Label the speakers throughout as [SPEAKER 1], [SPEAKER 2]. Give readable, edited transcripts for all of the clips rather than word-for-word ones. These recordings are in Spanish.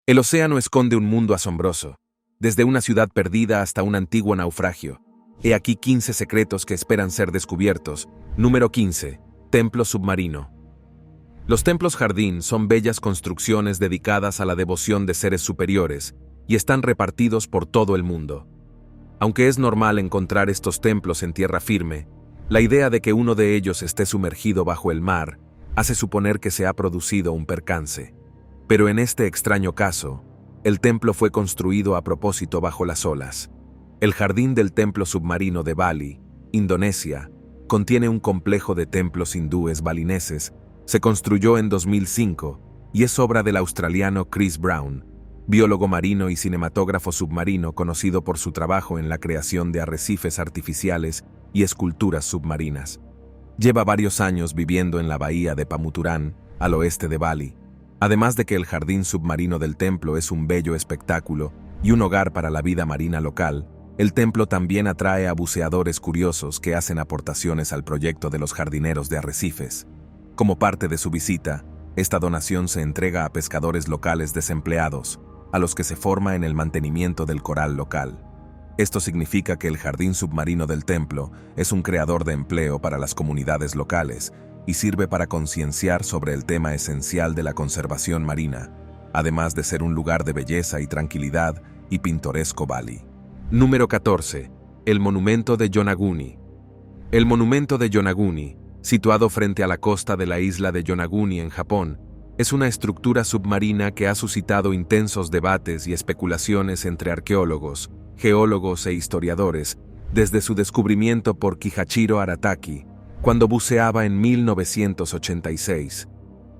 [SPEAKER 1] El océano esconde un mundo asombroso, desde una ciudad perdida hasta un antiguo naufragio. He aquí 15 secretos que esperan ser descubiertos. Número 15. Templo submarino. Los templos jardín son bellas construcciones dedicadas a la devoción de seres superiores y están repartidos por todo el mundo. Aunque es normal encontrar estos templos en tierra firme, la idea de que uno de ellos esté sumergido bajo el mar hace suponer que se ha producido un percance. Pero en este extraño caso, el templo fue construido a propósito bajo las olas. El jardín del templo submarino de Bali, Indonesia, contiene un complejo de templos hindúes balineses. Se construyó en 2005 y es obra del australiano Chris Brown, biólogo marino y cinematógrafo submarino conocido por su trabajo en la creación de arrecifes artificiales y esculturas submarinas. Lleva varios años viviendo en la bahía de Pamuturan, al oeste de Bali. Además de que el jardín submarino del templo es un bello espectáculo y un hogar para la vida marina local, el templo también atrae a buceadores curiosos que hacen aportaciones al proyecto de los jardineros de arrecifes. Como parte de su visita, esta donación se entrega a pescadores locales desempleados, a los que se forma en el mantenimiento del coral local. Esto significa que el jardín submarino del templo es un creador de empleo para las comunidades locales y sirve para concienciar sobre el tema esencial de la conservación marina, además de ser un lugar de belleza y tranquilidad y pintoresco Bali. Número 14. El monumento de Yonaguni. El monumento de Yonaguni, situado frente a la costa de la isla de Yonaguni en Japón, es una estructura submarina que ha suscitado intensos debates y especulaciones entre arqueólogos, geólogos e historiadores desde su descubrimiento por Kihachiro Arataki, cuando buceaba en 1986.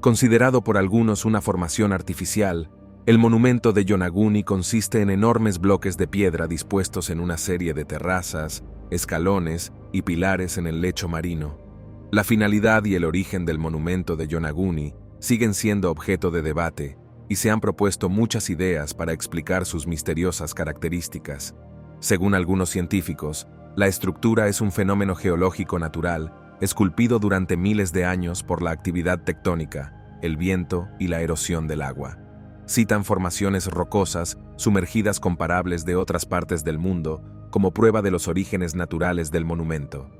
[SPEAKER 1] Considerado por algunos una formación artificial, el monumento de Yonaguni consiste en enormes bloques de piedra dispuestos en una serie de terrazas, escalones y pilares en el lecho marino. La finalidad y el origen del monumento de Yonaguni siguen siendo objeto de debate y se han propuesto muchas ideas para explicar sus misteriosas características. Según algunos científicos, la estructura es un fenómeno geológico natural, esculpido durante miles de años por la actividad tectónica, el viento y la erosión del agua. Citan formaciones rocosas, sumergidas comparables de otras partes del mundo, como prueba de los orígenes naturales del monumento.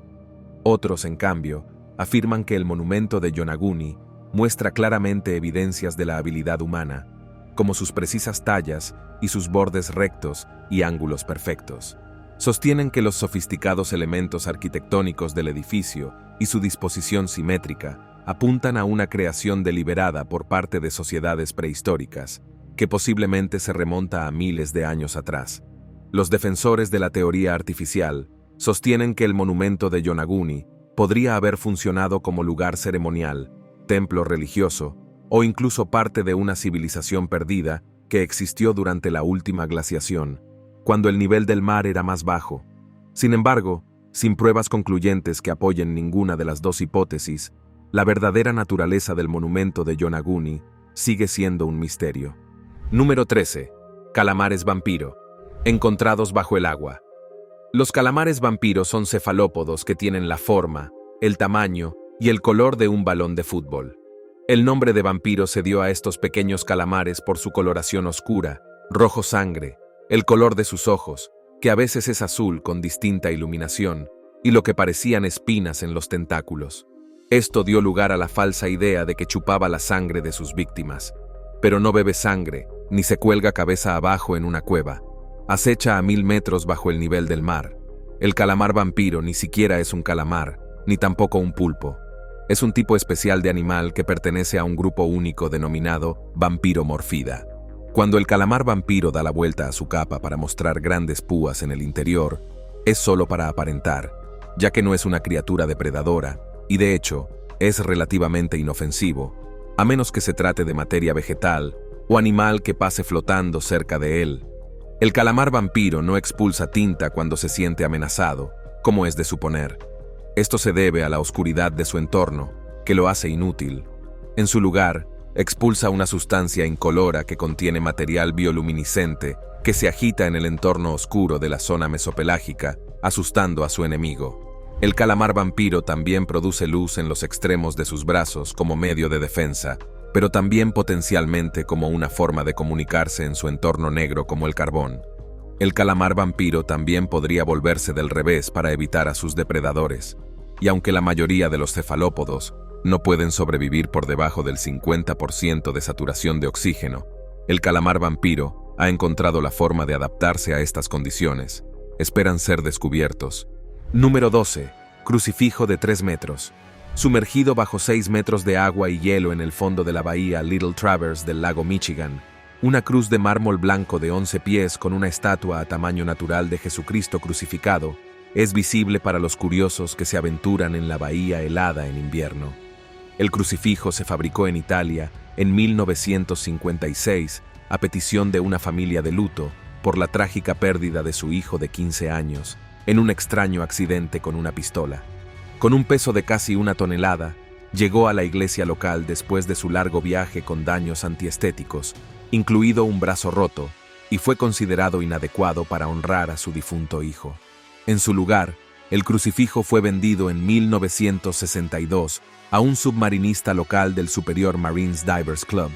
[SPEAKER 1] Otros, en cambio, afirman que el monumento de Yonaguni muestra claramente evidencias de la habilidad humana, como sus precisas tallas y sus bordes rectos y ángulos perfectos. Sostienen que los sofisticados elementos arquitectónicos del edificio y su disposición simétrica apuntan a una creación deliberada por parte de sociedades prehistóricas, que posiblemente se remonta a miles de años atrás. Los defensores de la teoría artificial sostienen que el monumento de Yonaguni podría haber funcionado como lugar ceremonial, templo religioso o incluso parte de una civilización perdida que existió durante la última glaciación, cuando el nivel del mar era más bajo. Sin embargo, sin pruebas concluyentes que apoyen ninguna de las dos hipótesis, la verdadera naturaleza del monumento de Yonaguni sigue siendo un misterio. Número 13. Calamares vampiro, encontrados bajo el agua. Los calamares vampiro son cefalópodos que tienen la forma, el tamaño y el color de un balón de fútbol. El nombre de vampiro se dio a estos pequeños calamares por su coloración oscura, rojo sangre, el color de sus ojos, que a veces es azul con distinta iluminación, y lo que parecían espinas en los tentáculos. Esto dio lugar a la falsa idea de que chupaba la sangre de sus víctimas, pero no bebe sangre, ni se cuelga cabeza abajo en una cueva. Acecha a 1000 metros bajo el nivel del mar. El calamar vampiro ni siquiera es un calamar, ni tampoco un pulpo. Es un tipo especial de animal que pertenece a un grupo único denominado vampiromorfida. Cuando el calamar vampiro da la vuelta a su capa para mostrar grandes púas en el interior, es solo para aparentar, ya que no es una criatura depredadora, y de hecho, es relativamente inofensivo, a menos que se trate de materia vegetal o animal que pase flotando cerca de él. El calamar vampiro no expulsa tinta cuando se siente amenazado, como es de suponer. Esto se debe a la oscuridad de su entorno, que lo hace inútil. En su lugar, expulsa una sustancia incolora que contiene material bioluminiscente que se agita en el entorno oscuro de la zona mesopelágica, asustando a su enemigo. El calamar vampiro también produce luz en los extremos de sus brazos como medio de defensa, pero también potencialmente como una forma de comunicarse en su entorno negro como el carbón. El calamar vampiro también podría volverse del revés para evitar a sus depredadores, y aunque la mayoría de los cefalópodos no pueden sobrevivir por debajo del 50% de saturación de oxígeno, el calamar vampiro ha encontrado la forma de adaptarse a estas condiciones. Esperan ser descubiertos. Número 12. Crucifijo de 3 metros. Sumergido bajo 6 metros de agua y hielo en el fondo de la bahía Little Traverse del lago Michigan, una cruz de mármol blanco de 11 pies con una estatua a tamaño natural de Jesucristo crucificado es visible para los curiosos que se aventuran en la bahía helada en invierno. El crucifijo se fabricó en Italia en 1956 a petición de una familia de luto por la trágica pérdida de su hijo de 15 años en un extraño accidente con una pistola. Con un peso de casi 1 tonelada, llegó a la iglesia local después de su largo viaje con daños antiestéticos, incluido un brazo roto, y fue considerado inadecuado para honrar a su difunto hijo. En su lugar, el crucifijo fue vendido en 1962 a un submarinista local del Superior Marines Divers Club,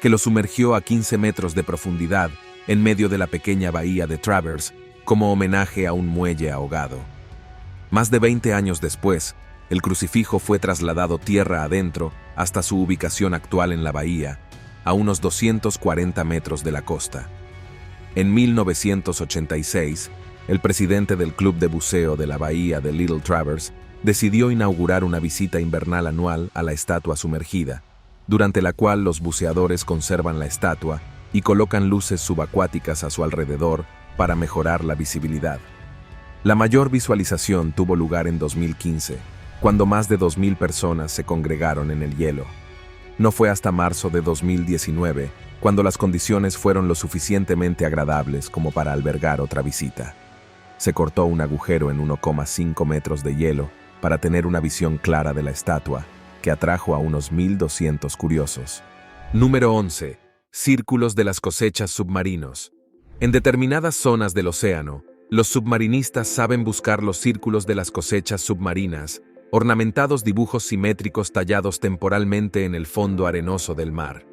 [SPEAKER 1] que lo sumergió a 15 metros de profundidad en medio de la pequeña bahía de Traverse como homenaje a un muelle ahogado. Más de 20 años después, el crucifijo fue trasladado tierra adentro hasta su ubicación actual en la bahía, a unos 240 metros de la costa. En 1986, el presidente del Club de Buceo de la bahía de Little Traverse decidió inaugurar una visita invernal anual a la estatua sumergida, durante la cual los buceadores conservan la estatua y colocan luces subacuáticas a su alrededor para mejorar la visibilidad. La mayor visualización tuvo lugar en 2015, cuando más de 2.000 personas se congregaron en el hielo. No fue hasta marzo de 2019, cuando las condiciones fueron lo suficientemente agradables como para albergar otra visita. Se cortó un agujero en 1,5 metros de hielo para tener una visión clara de la estatua, que atrajo a unos 1.200 curiosos. Número 11. Círculos de las cosechas submarinos. En determinadas zonas del océano, los submarinistas saben buscar los círculos de las cosechas submarinas, ornamentados dibujos simétricos tallados temporalmente en el fondo arenoso del mar.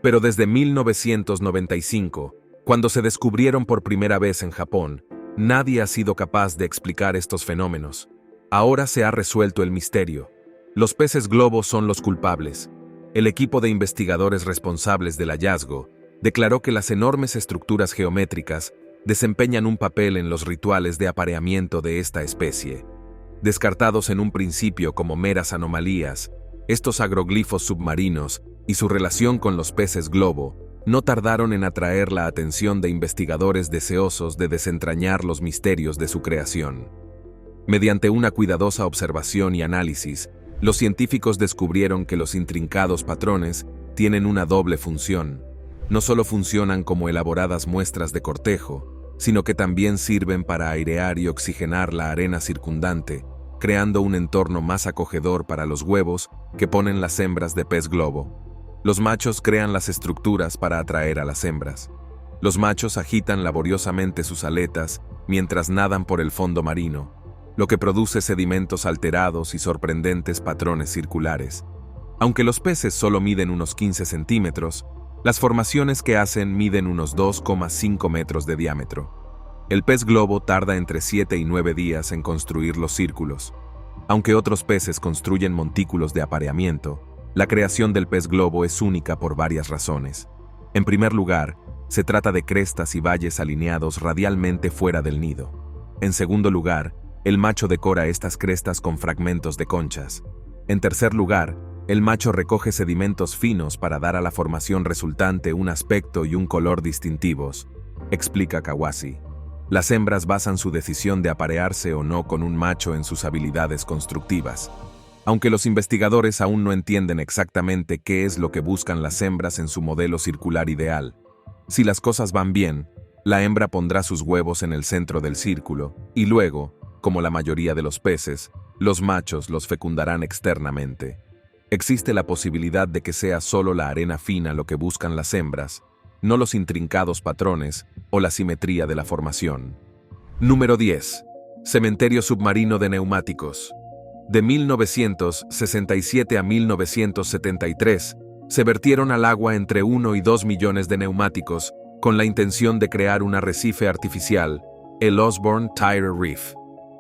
[SPEAKER 1] Pero desde 1995, cuando se descubrieron por primera vez en Japón, nadie ha sido capaz de explicar estos fenómenos. Ahora se ha resuelto el misterio. Los peces globo son los culpables. El equipo de investigadores responsables del hallazgo declaró que las enormes estructuras geométricas desempeñan un papel en los rituales de apareamiento de esta especie. Descartados en un principio como meras anomalías, estos agroglifos submarinos y su relación con los peces globo no tardaron en atraer la atención de investigadores deseosos de desentrañar los misterios de su creación. Mediante una cuidadosa observación y análisis, los científicos descubrieron que los intrincados patrones tienen una doble función. No solo funcionan como elaboradas muestras de cortejo, sino que también sirven para airear y oxigenar la arena circundante, creando un entorno más acogedor para los huevos que ponen las hembras de pez globo. Los machos crean las estructuras para atraer a las hembras. Los machos agitan laboriosamente sus aletas mientras nadan por el fondo marino, lo que produce sedimentos alterados y sorprendentes patrones circulares. Aunque los peces solo miden unos 15 centímetros, las formaciones que hacen miden unos 2,5 metros de diámetro. El pez globo tarda entre 7 y 9 días en construir los círculos. Aunque otros peces construyen montículos de apareamiento, la creación del pez globo es única por varias razones. En primer lugar, se trata de crestas y valles alineados radialmente fuera del nido. En segundo lugar, el macho decora estas crestas con fragmentos de conchas. En tercer lugar, el macho recoge sedimentos finos para dar a la formación resultante un aspecto y un color distintivos, explica Kawase. Las hembras basan su decisión de aparearse o no con un macho en sus habilidades constructivas. Aunque los investigadores aún no entienden exactamente qué es lo que buscan las hembras en su modelo circular ideal, si las cosas van bien, la hembra pondrá sus huevos en el centro del círculo y luego, como la mayoría de los peces, los machos los fecundarán externamente. Existe la posibilidad de que sea solo la arena fina lo que buscan las hembras, no los intrincados patrones o la simetría de la formación. Número 10. Cementerio submarino de neumáticos. De 1967 a 1973, Se vertieron al agua entre 1 y 2 millones de neumáticos con la intención de crear un arrecife artificial, el Osborne Tire Reef.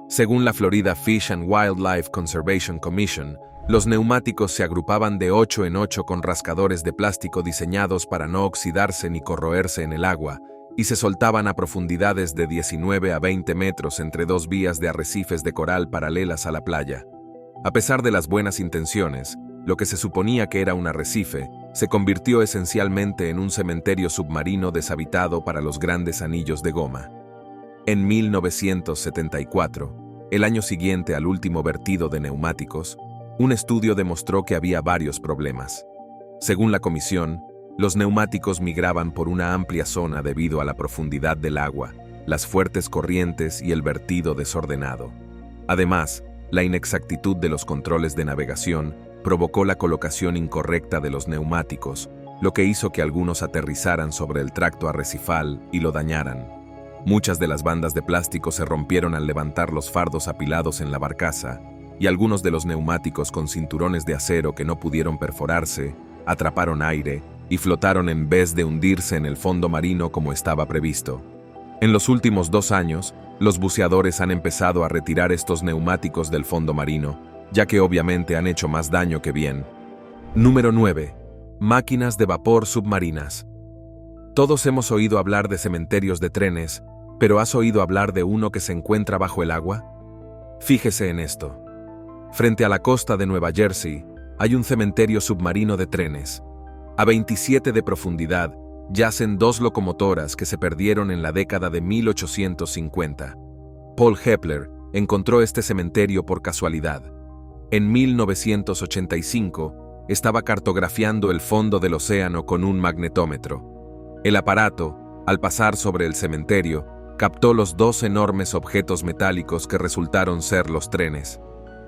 [SPEAKER 1] Según la Florida Fish and Wildlife Conservation Commission, los neumáticos se agrupaban de 8 en 8 con rascadores de plástico diseñados para no oxidarse ni corroerse en el agua, y se soltaban a profundidades de 19 a 20 metros entre dos vías de arrecifes de coral paralelas a la playa. A pesar de las buenas intenciones, lo que se suponía que era un arrecife se convirtió esencialmente en un cementerio submarino deshabitado para los grandes anillos de goma. En 1974, el año siguiente al último vertido de neumáticos, un estudio demostró que había varios problemas. Según la comisión, los neumáticos migraban por una amplia zona debido a la profundidad del agua, las fuertes corrientes y el vertido desordenado. Además, la inexactitud de los controles de navegación provocó la colocación incorrecta de los neumáticos, lo que hizo que algunos aterrizaran sobre el tracto arrecifal y lo dañaran. Muchas de las bandas de plástico se rompieron al levantar los fardos apilados en la barcaza, y algunos de los neumáticos con cinturones de acero que no pudieron perforarse, atraparon aire y flotaron en vez de hundirse en el fondo marino como estaba previsto. En los últimos 2 años, los buceadores han empezado a retirar estos neumáticos del fondo marino, ya que obviamente han hecho más daño que bien. Número 9. Máquinas de vapor submarinas. Todos hemos oído hablar de cementerios de trenes, pero ¿has oído hablar de uno que se encuentra bajo el agua? Fíjese en esto. Frente a la costa de Nueva Jersey, hay un cementerio submarino de trenes. A 27 de profundidad, yacen 2 locomotoras que se perdieron en la década de 1850. Paul Hepler encontró este cementerio por casualidad. En 1985, estaba cartografiando el fondo del océano con un magnetómetro. El aparato, al pasar sobre el cementerio, captó los 2 enormes objetos metálicos que resultaron ser los trenes.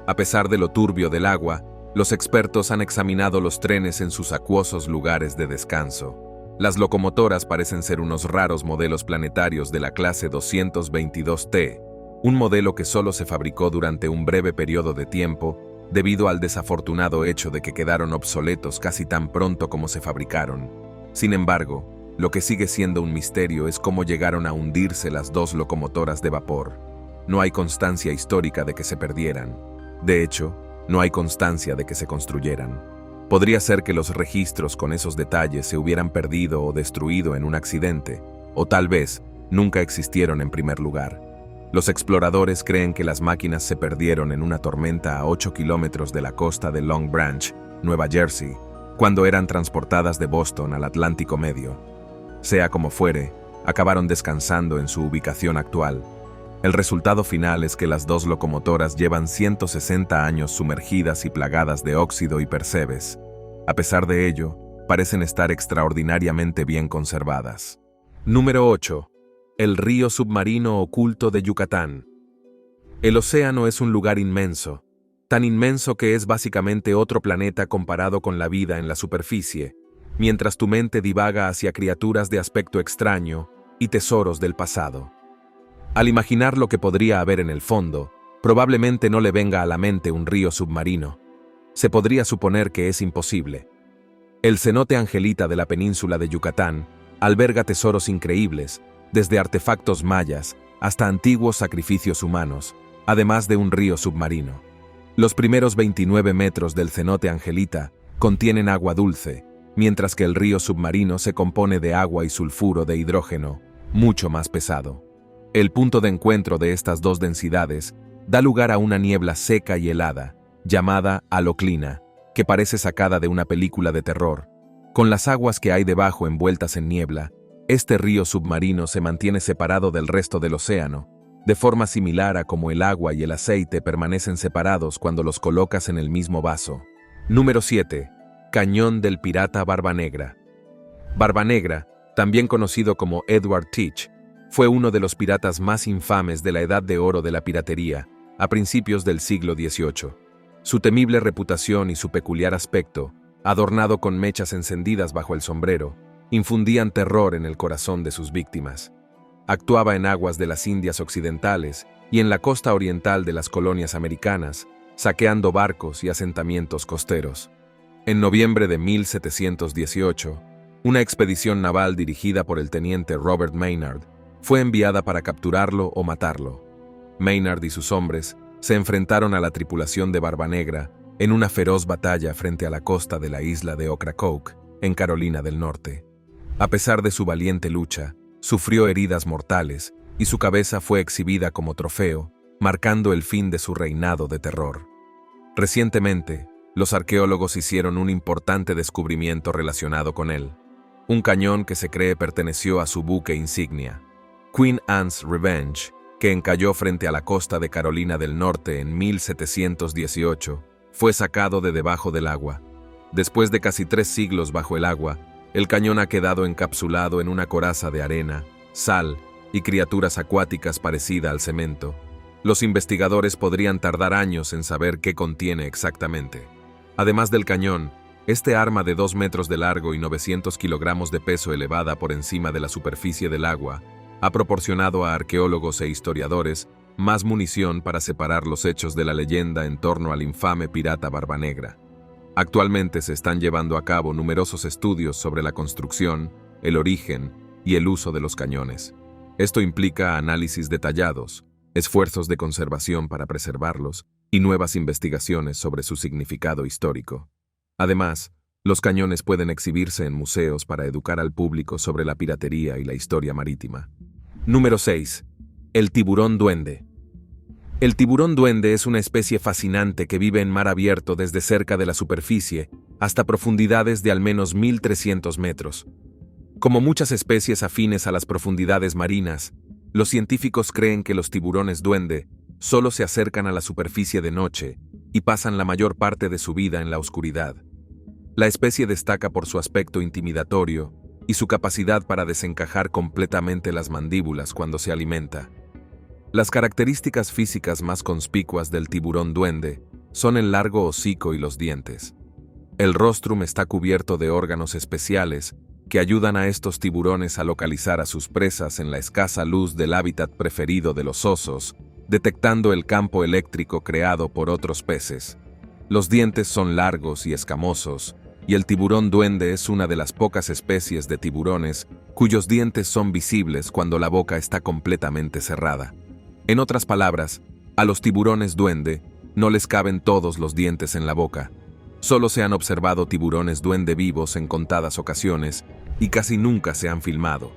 [SPEAKER 1] A pesar de lo turbio del agua, los expertos han examinado los trenes en sus acuosos lugares de descanso. Las locomotoras parecen ser unos raros modelos planetarios de la clase 222T, un modelo que solo se fabricó durante un breve periodo de tiempo debido al desafortunado hecho de que quedaron obsoletos casi tan pronto como se fabricaron. Sin embargo, lo que sigue siendo un misterio es cómo llegaron a hundirse las 2 locomotoras de vapor. No hay constancia histórica de que se perdieran. De hecho, no hay constancia de que se construyeran. Podría ser que los registros con esos detalles se hubieran perdido o destruido en un accidente, o tal vez nunca existieron en primer lugar. Los exploradores creen que las máquinas se perdieron en una tormenta a 8 kilómetros de la costa de Long Branch, Nueva Jersey, cuando eran transportadas de Boston al Atlántico Medio. Sea como fuere, acabaron descansando en su ubicación actual. El resultado final es que las 2 locomotoras llevan 160 años sumergidas y plagadas de óxido y percebes. A pesar de ello, parecen estar extraordinariamente bien conservadas. Número 8. El río submarino oculto de Yucatán. El océano es un lugar inmenso, tan inmenso que es básicamente otro planeta comparado con la vida en la superficie, mientras tu mente divaga hacia criaturas de aspecto extraño y tesoros del pasado. Al imaginar lo que podría haber en el fondo, probablemente no le venga a la mente un río submarino. Se podría suponer que es imposible. El cenote Angelita de la península de Yucatán alberga tesoros increíbles, desde artefactos mayas hasta antiguos sacrificios humanos, además de un río submarino. Los primeros 29 metros del cenote Angelita contienen agua dulce, mientras que el río submarino se compone de agua y sulfuro de hidrógeno, mucho más pesado. El punto de encuentro de estas 2 densidades da lugar a una niebla seca y helada, llamada haloclina, que parece sacada de una película de terror. Con las aguas que hay debajo envueltas en niebla, este río submarino se mantiene separado del resto del océano, de forma similar a como el agua y el aceite permanecen separados cuando los colocas en el mismo vaso. Número 7. Cañón del pirata Barba Negra. Barba Negra, también conocido como Edward Teach, fue uno de los piratas más infames de la Edad de Oro de la piratería, a principios del siglo XVIII. Su temible reputación y su peculiar aspecto, adornado con mechas encendidas bajo el sombrero, infundían terror en el corazón de sus víctimas. Actuaba en aguas de las Indias Occidentales y en la costa oriental de las colonias americanas, saqueando barcos y asentamientos costeros. En noviembre de 1718, una expedición naval dirigida por el teniente Robert Maynard fue enviada para capturarlo o matarlo. Maynard y sus hombres se enfrentaron a la tripulación de Barbanegra en una feroz batalla frente a la costa de la isla de Ocracoke, en Carolina del Norte. A pesar de su valiente lucha, sufrió heridas mortales y su cabeza fue exhibida como trofeo, marcando el fin de su reinado de terror. Recientemente, los arqueólogos hicieron un importante descubrimiento relacionado con él: un cañón que se cree perteneció a su buque insignia, Queen Anne's Revenge, que encalló frente a la costa de Carolina del Norte en 1718, fue sacado de debajo del agua. Después de casi 3 siglos bajo el agua, el cañón ha quedado encapsulado en una coraza de arena, sal y criaturas acuáticas parecida al cemento. Los investigadores podrían tardar años en saber qué contiene exactamente. Además del cañón, este arma de 2 metros de largo y 900 kilogramos de peso elevada por encima de la superficie del agua ha proporcionado a arqueólogos e historiadores más munición para separar los hechos de la leyenda en torno al infame pirata Barbanegra. Actualmente se están llevando a cabo numerosos estudios sobre la construcción, el origen y el uso de los cañones. Esto implica análisis detallados, esfuerzos de conservación para preservarlos y nuevas investigaciones sobre su significado histórico. Además, los cañones pueden exhibirse en museos para educar al público sobre la piratería y la historia marítima. Número 6. El tiburón duende. El tiburón duende es una especie fascinante que vive en mar abierto desde cerca de la superficie hasta profundidades de al menos 1.300 metros. Como muchas especies afines a las profundidades marinas, los científicos creen que los tiburones duende solo se acercan a la superficie de noche y pasan la mayor parte de su vida en la oscuridad. La especie destaca por su aspecto intimidatorio y su capacidad para desencajar completamente las mandíbulas cuando se alimenta. Las características físicas más conspicuas del tiburón duende son el largo hocico y los dientes. El rostrum está cubierto de órganos especiales que ayudan a estos tiburones a localizar a sus presas en la escasa luz del hábitat preferido de los osos, detectando el campo eléctrico creado por otros peces. Los dientes son largos y escamosos, y el tiburón duende es una de las pocas especies de tiburones cuyos dientes son visibles cuando la boca está completamente cerrada. En otras palabras, a los tiburones duende no les caben todos los dientes en la boca. Solo se han observado tiburones duende vivos en contadas ocasiones y casi nunca se han filmado,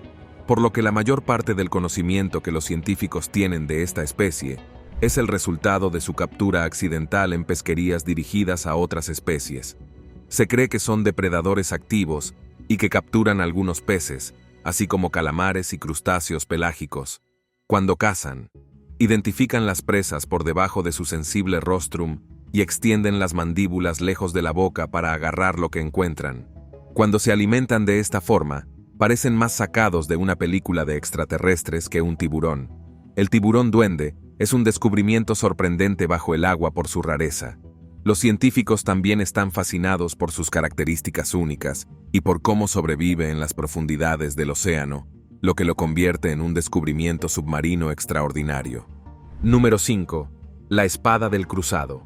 [SPEAKER 1] por lo que la mayor parte del conocimiento que los científicos tienen de esta especie es el resultado de su captura accidental en pesquerías dirigidas a otras especies. Se cree que son depredadores activos y que capturan algunos peces, así como calamares y crustáceos pelágicos. Cuando cazan, identifican las presas por debajo de su sensible rostrum y extienden las mandíbulas lejos de la boca para agarrar lo que encuentran. Cuando se alimentan de esta forma, parecen más sacados de una película de extraterrestres que un tiburón. El tiburón duende es un descubrimiento sorprendente bajo el agua por su rareza. Los científicos también están fascinados por sus características únicas y por cómo sobrevive en las profundidades del océano, lo que lo convierte en un descubrimiento submarino extraordinario. Número 5. La espada del cruzado.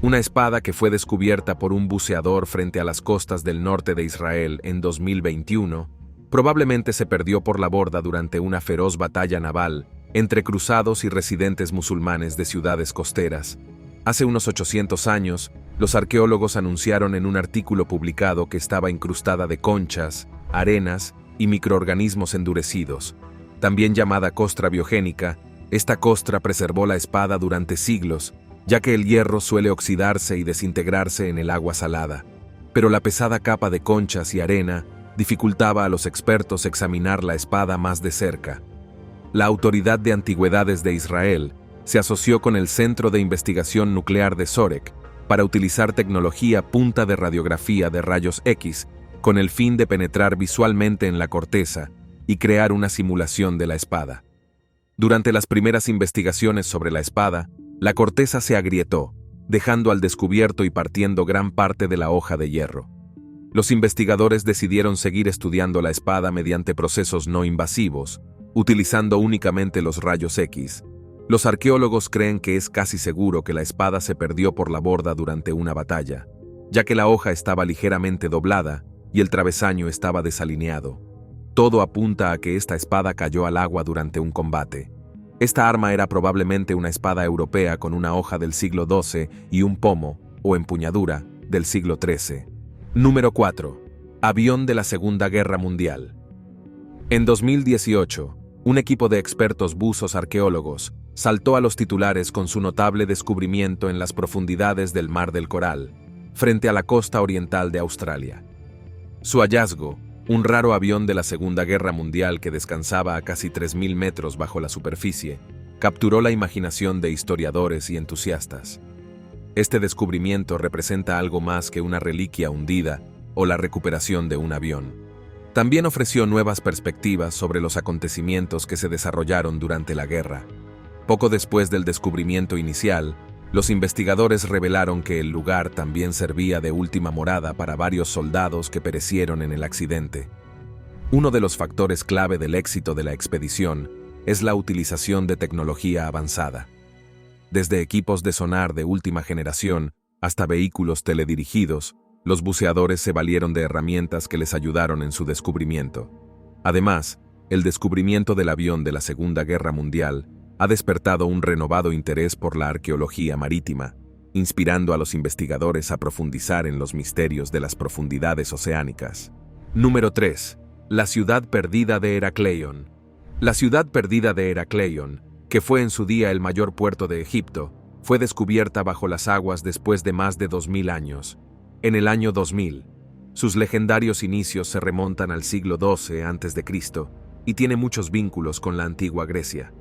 [SPEAKER 1] Una espada que fue descubierta por un buceador frente a las costas del norte de Israel en 2021, probablemente se perdió por la borda durante una feroz batalla naval entre cruzados y residentes musulmanes de ciudades costeras. Hace unos 800 años, los arqueólogos anunciaron en un artículo publicado que estaba incrustada de conchas, arenas y microorganismos endurecidos. También llamada costra biogénica, esta costra preservó la espada durante siglos, ya que el hierro suele oxidarse y desintegrarse en el agua salada. Pero la pesada capa de conchas y arena dificultaba a los expertos examinar la espada más de cerca. La Autoridad de Antigüedades de Israel se asoció con el Centro de Investigación Nuclear de Sorek para utilizar tecnología punta de radiografía de rayos X con el fin de penetrar visualmente en la corteza y crear una simulación de la espada. Durante las primeras investigaciones sobre la espada, la corteza se agrietó, dejando al descubierto y partiendo gran parte de la hoja de hierro. Los investigadores decidieron seguir estudiando la espada mediante procesos no invasivos, utilizando únicamente los rayos X. Los arqueólogos creen que es casi seguro que la espada se perdió por la borda durante una batalla. ya que la hoja estaba ligeramente doblada y el travesaño estaba desalineado. Todo apunta a que esta espada cayó al agua durante un combate. Esta arma era probablemente una espada europea con una hoja del siglo XII y un pomo, o empuñadura, del siglo XIII. Número 4. Avión de la Segunda Guerra Mundial. En 2018, un equipo de expertos buzos arqueólogos saltó a los titulares con su notable descubrimiento en las profundidades del Mar del Coral, frente a la costa oriental de Australia. Su hallazgo, un raro avión de la Segunda Guerra Mundial que descansaba a casi 3.000 metros bajo la superficie, capturó la imaginación de historiadores y entusiastas. Este descubrimiento representa algo más que una reliquia hundida o la recuperación de un avión. También ofreció nuevas perspectivas sobre los acontecimientos que se desarrollaron durante la guerra. Poco después del descubrimiento inicial, los investigadores revelaron que el lugar también servía de última morada para varios soldados que perecieron en el accidente. Uno de los factores clave del éxito de la expedición es la utilización de tecnología avanzada. Desde equipos de sonar de última generación hasta vehículos teledirigidos, los buceadores se valieron de herramientas que les ayudaron en su descubrimiento. Además, el descubrimiento del avión de la Segunda Guerra Mundial ha despertado un renovado interés por la arqueología marítima, inspirando a los investigadores a profundizar en los misterios de las profundidades oceánicas. Número 3. La ciudad perdida de Heracleion. La ciudad perdida de Heracleion, que fue en su día el mayor puerto de Egipto, fue descubierta bajo las aguas después de más de 2000 años. En el año 2000, sus legendarios inicios se remontan al siglo XII a.C. y tiene muchos vínculos con la antigua Grecia.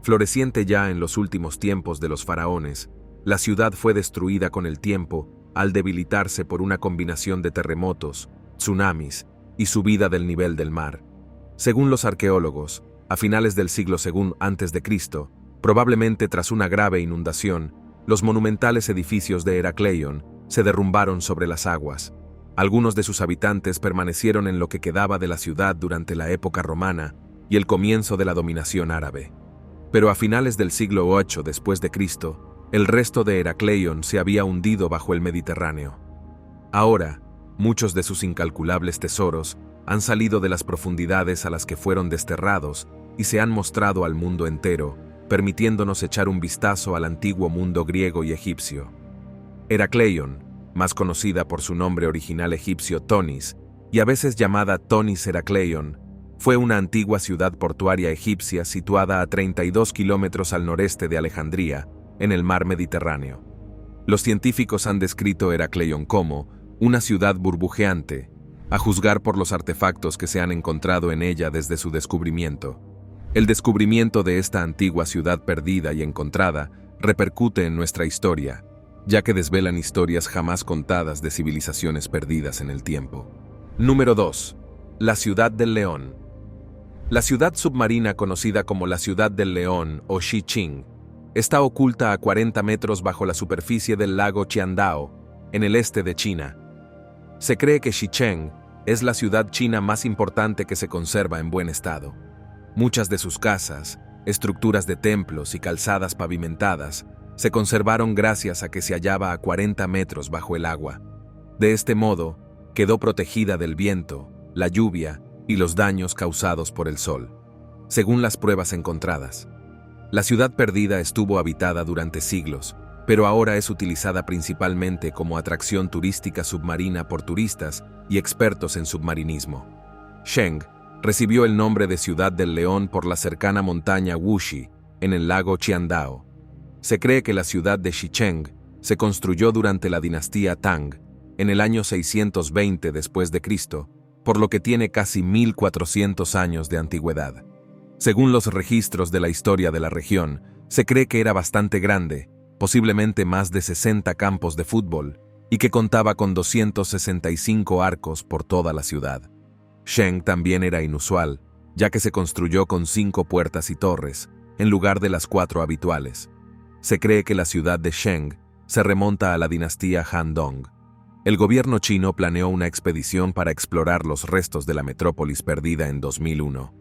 [SPEAKER 1] Floreciente ya en los últimos tiempos de los faraones, la ciudad fue destruida con el tiempo al debilitarse por una combinación de terremotos, tsunamis y subida del nivel del mar. Según los arqueólogos, a finales del siglo II a.C., probablemente tras una grave inundación, los monumentales edificios de Heracleion se derrumbaron sobre las aguas. Algunos de sus habitantes permanecieron en lo que quedaba de la ciudad durante la época romana y el comienzo de la dominación árabe. Pero a finales del siglo VIII después de Cristo, el resto de Heracleion se había hundido bajo el Mediterráneo. Ahora, muchos de sus incalculables tesoros han salido de las profundidades a las que fueron desterrados y se han mostrado al mundo entero, permitiéndonos echar un vistazo al antiguo mundo griego y egipcio. Heracleion, más conocida por su nombre original egipcio Tonis, y a veces llamada Tonis Heracleion, fue una antigua ciudad portuaria egipcia situada a 32 kilómetros al noreste de Alejandría, en el mar Mediterráneo. Los científicos han descrito Heracleion como una ciudad burbujeante, a juzgar por los artefactos que se han encontrado en ella desde su descubrimiento. El descubrimiento de esta antigua ciudad perdida y encontrada repercute en nuestra historia, ya que desvelan historias jamás contadas de civilizaciones perdidas en el tiempo. Número 2. La Ciudad del León. La ciudad submarina conocida como la Ciudad del León o Xicheng está oculta a 40 metros bajo la superficie del lago Qiandao, en el este de China. Se cree que Xicheng es la ciudad china más importante que se conserva en buen estado. Muchas de sus casas, estructuras de templos y calzadas pavimentadas se conservaron gracias a que se hallaba a 40 metros bajo el agua. De este modo, quedó protegida del viento, la lluvia y los daños causados por el sol. Según las pruebas encontradas, la ciudad perdida estuvo habitada durante siglos, pero ahora es utilizada principalmente como atracción turística submarina por turistas y expertos en submarinismo. Sheng recibió el nombre de Ciudad del León por la cercana montaña Wuxi, en el lago Qiandao. Se cree que la ciudad de Xicheng se construyó durante la dinastía Tang, en el año 620 después de Cristo, por lo que tiene casi 1400 años de antigüedad. Según los registros de la historia de la región, se cree que era bastante grande, posiblemente más de 60 campos de fútbol, y que contaba con 265 arcos por toda la ciudad. Sheng también era inusual, ya que se construyó con 5 puertas y torres, en lugar de las 4 habituales. Se cree que la ciudad de Sheng se remonta a la dinastía Han Dong. El gobierno chino planeó una expedición para explorar los restos de la metrópolis perdida en 2001.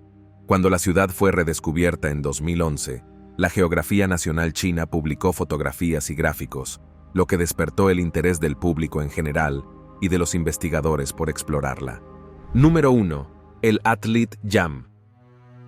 [SPEAKER 1] Cuando la ciudad fue redescubierta en 2011, la Geografía Nacional China publicó fotografías y gráficos, lo que despertó el interés del público en general y de los investigadores por explorarla. Número 1. El Atlit Yam.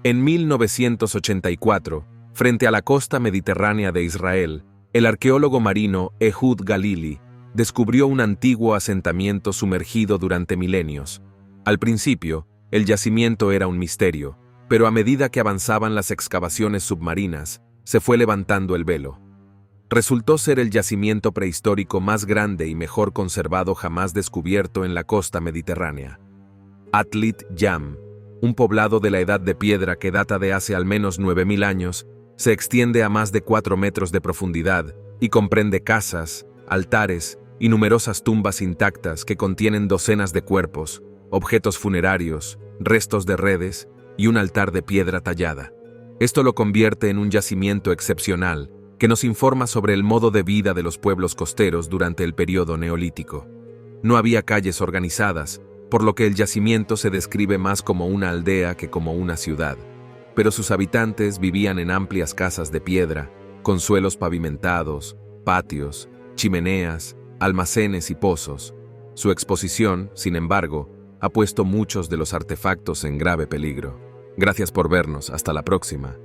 [SPEAKER 1] En 1984, frente a la costa mediterránea de Israel, el arqueólogo marino Ehud Galili descubrió un antiguo asentamiento sumergido durante milenios. Al principio, el yacimiento era un misterio, pero a medida que avanzaban las excavaciones submarinas, se fue levantando el velo. Resultó ser el yacimiento prehistórico más grande y mejor conservado jamás descubierto en la costa mediterránea. Atlit Yam, un poblado de la Edad de Piedra que data de hace al menos 9000 años, se extiende a más de 4 metros de profundidad y comprende casas, altares y numerosas tumbas intactas que contienen docenas de cuerpos, objetos funerarios, restos de redes y un altar de piedra tallada. Esto lo convierte en un yacimiento excepcional que nos informa sobre el modo de vida de los pueblos costeros durante el período neolítico. No había calles organizadas, por lo que el yacimiento se describe más como una aldea que como una ciudad, pero sus habitantes vivían en amplias casas de piedra, con suelos pavimentados, patios, chimeneas, almacenes y pozos. Su exposición, sin embargo, ha puesto muchos de los artefactos en grave peligro. Gracias por vernos, hasta la próxima.